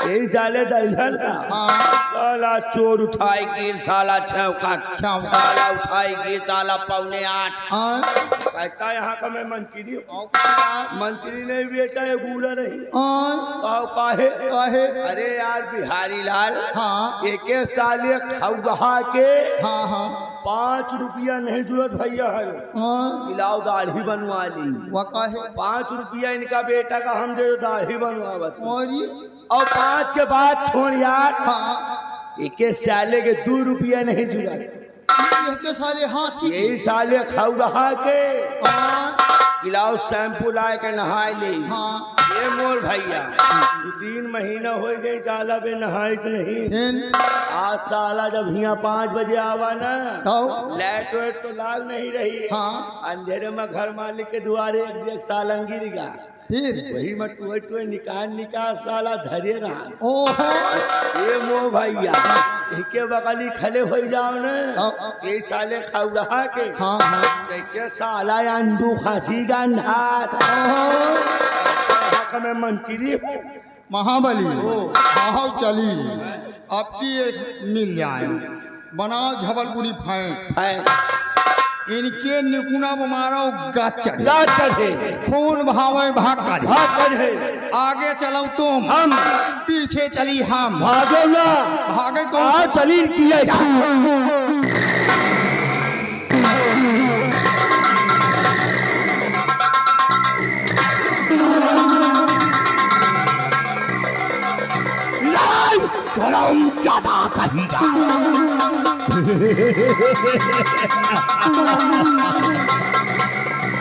यही साले दरिहल का हाँ साला चोर उठाई गिर साला छौकाट छौकाट। साला उठाई गिर साला 7:45 हाँ कहता यहाँ का मैं मंत्री हूँ। और का यार मंत्री नहीं बेटा ये गूला रही हाँ कहो काहे काहे अरे यार बिहारी लाल हाँ एक साले खौगहा के हाँ हाँ 5 रुपया नहीं जरूरत भैया है हाँ मिलाओ दाढ़ी बनवा ली वह काहे 5 रुपया इनका बेटा का हम दे दाढ़ी बनवा बस और ये और 5 के बाद छोड़ यार हाँ एक साले के 2 रुपया नहीं जरूरत यह के साले हाथी यही साले खौगहा के हाँ खिलाओ शैम्पू लाए के नहाए ले हाँ ये मोर भैया 3 महीना हो गई साला बे नहाई नहीं। फिर आज साला जब यहाँ 5 बजे आवा ना तो लाइट वाइट तो लाग नहीं रही हाँ अंधेरे में घर मालिक के दुआरे एक सालन गिर गया फिर वही में टुए टुए निकाल साला धरे रहा। ओहो ये मोह भैया के बगली खड़े हो जाओ ना ये साले खाऊ रहा के हाँ हाँ जैसे साला अंडू खांसी गंधा था मैं मंत्री महाबली आओ चली आपकी एक मिल जाए बनाओ झबलपुरी फाइन इनके निपुणा मारो चढ़े खून भावे भाग चढ़े आगे चलो तुम हम पीछे चली हम भागो ना भागे कौन चली किया शर्म ज्यादा कहेगा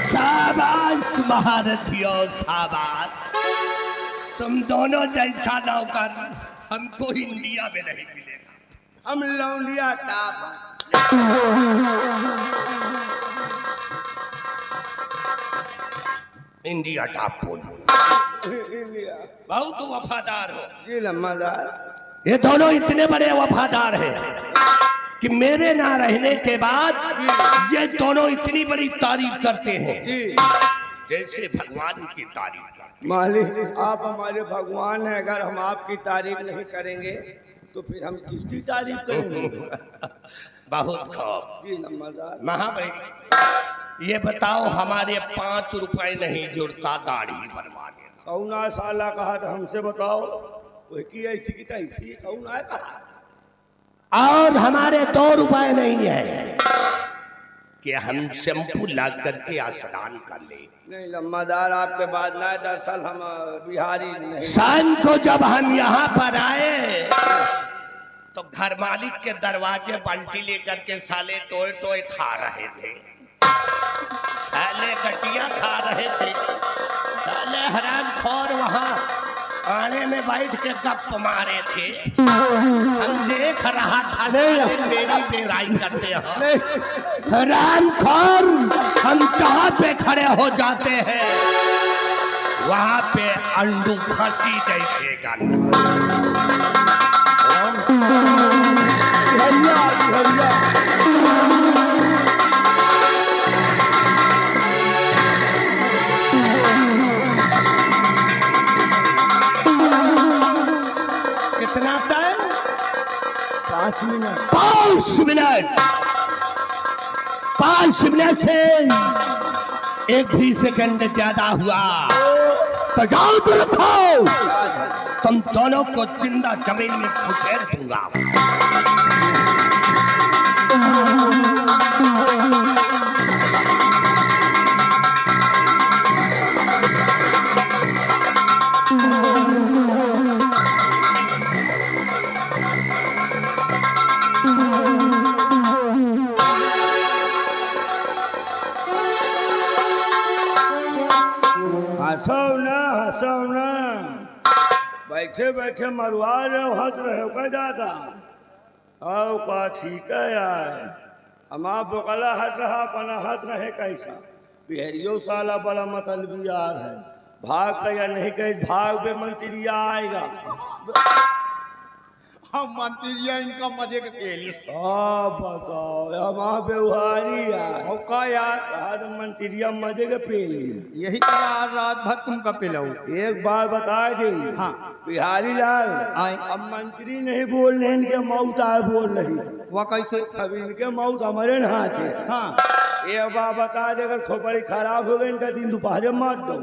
शाबाश महारथियों शाबाश तुम दोनों जैसा नौकर हमको इंडिया में नहीं मिलेगा। हम लौंडिया टाप इंडिया टॉप पोल। इंडिया बहुत वफादार हो। जी लम्बादार। ये दोनों इतने बड़े वफादार हैं कि मेरे ना रहने के बाद ये दोनों इतनी बड़ी तारीफ करते हैं जी जैसे भगवान की तारीफ करते मालिक आप हमारे भगवान हैं, अगर हम आपकी तारीफ नहीं करेंगे तो फिर हम किसकी तारीफ करेंगे? हैं। बहुत खूब। जी लम्बादार। महाभाई ये बताओ, हमारे 5 रुपए नहीं जुड़ता दाढ़ी बनवाने का। कौन साला कहा था हमसे बताओ, वही की ऐसी की तैसी कौन आया कहा? और हमारे 2 रुपए नहीं है कि हम शैम्पू ला करके स्नान कर ले। नहीं लम्बादार आपके बाद ना, दरअसल हम बिहारी नहीं। शाम को जब हम यहाँ पर आए तो घर मालिक के दरवाजे बाल्टी लेकर के साले टोए टोए खा रहे थे, साले गटिया खा रहे थे, साले हरामखोर वहाँ आने में बैठ के गप मारे थे। हम देख रहा था, साले मेरी बेराई करते हो। हरामखोर, हम जहाँ पे खड़े हो जाते हैं वहाँ पे अंडू फंसी जैसे गंदा। कितना टाइम? 5 मिनट। 5 मिनट, 5 मिनट से 1 भी सेकंड ज्यादा हुआ तो जाओ तो रखो, तुम दोनों को जिंदा जमीन में घुसेड़ दूंगा। हंसो ना, बैठे बैठे मरवा रहे हो, हंस रहे हो क्या ज्यादा? आओ का ठीक है यार, हम आप बकला हट रहा अपना हंस रहे कैसा? बिहरियो साला बड़ा मतलबी यार है, भाग का या नहीं कहीं भाग पे मंत्रिया आएगा। हम मंत्रिया इनका मजे का खेली। आप बताओ हम आप व्यवहारी यार, और का यार, आज मंत्रिया मजे के पेली। यही तरह आज रात भर तुम का पिलाओ। एक बार बता दी, हाँ बिहारी लाल आए। अब मंत्री नहीं बोल रहे, इनके मौत आए बोल रही। वह कैसे? अब इनके मौत हमारे हाथ है। हाँ एक बार बता दे, अगर खोपड़ी खराब हो गई इनका दिन दोपहर मार दो।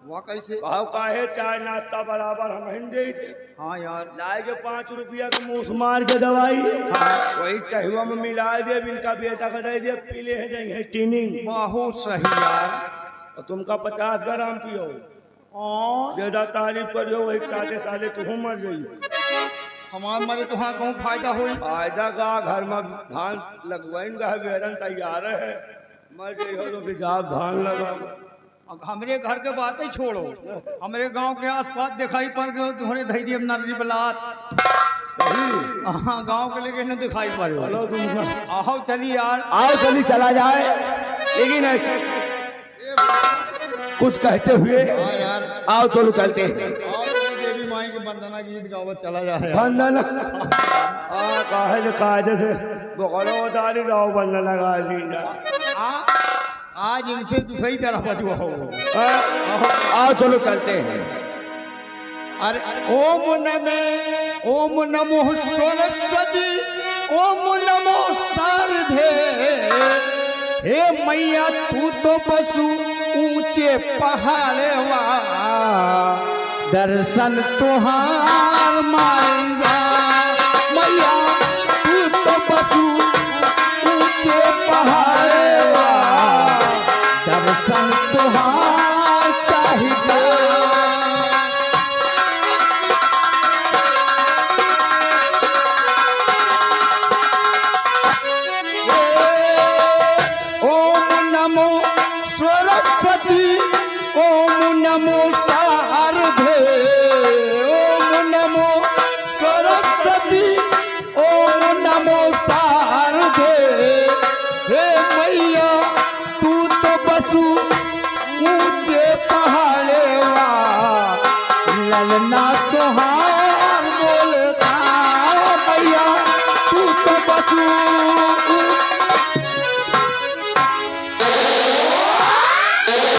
वह कैसे? भाव काहे चाय नाश्ता बराबर हम हिंद दे थे। हाँ यार, लाए के 5 रुपया के मुँह मार के दवाई, वही चहुआ में मिला दे, इनका बेटा का दे दे, पी ले जाएंगे टीनिंग। बहुत सही यार। और तुमका 50 ग्राम पियो, ज्यादा तारीफ करियो, वही साले साले तू मर जाइयो। हमारे मरे तो हाँ कहूँ फायदा हो। फायदा का घर में धान लगवाइन का बेरन तैयार है, मर जाइयो तो बिजाब धान लगाओ। हमरे घर के बातें छोड़ो, हमरे गांव के आसपास दिखाई पड़ गए तुम्हारे धैर्य नररी बलात। हाँ गांव के लेके न दिखाई पड़े। चलो तुम आओ चली यार, आओ चली चला जाए, लेकिन ऐसे कुछ कहते हुए हाँ यार, आओ चलो चलते हैं। आओ चली देवी माई के वंदना गीत गावत चला जाए। बंधन कायदे से बकरो उतारी जाओ, बंधन लगा दी। आज इनसे दूसरी तरह बचवा हो। आओ चलो चलते हैं। अरे ओम नमो सरस्वती, ओम नमो शारदे। हे मैया तू तो बसु ऊंचे पहाड़वा, दर्शन तुहार मांगा। मैया तू तो बसु ऊंचे पहाड़वा, दर्शन तुहार चाहिए। ओम नमो सरस्वती, ओम नमो शारदे, ओम नमो सरस्वती। ललना तोहार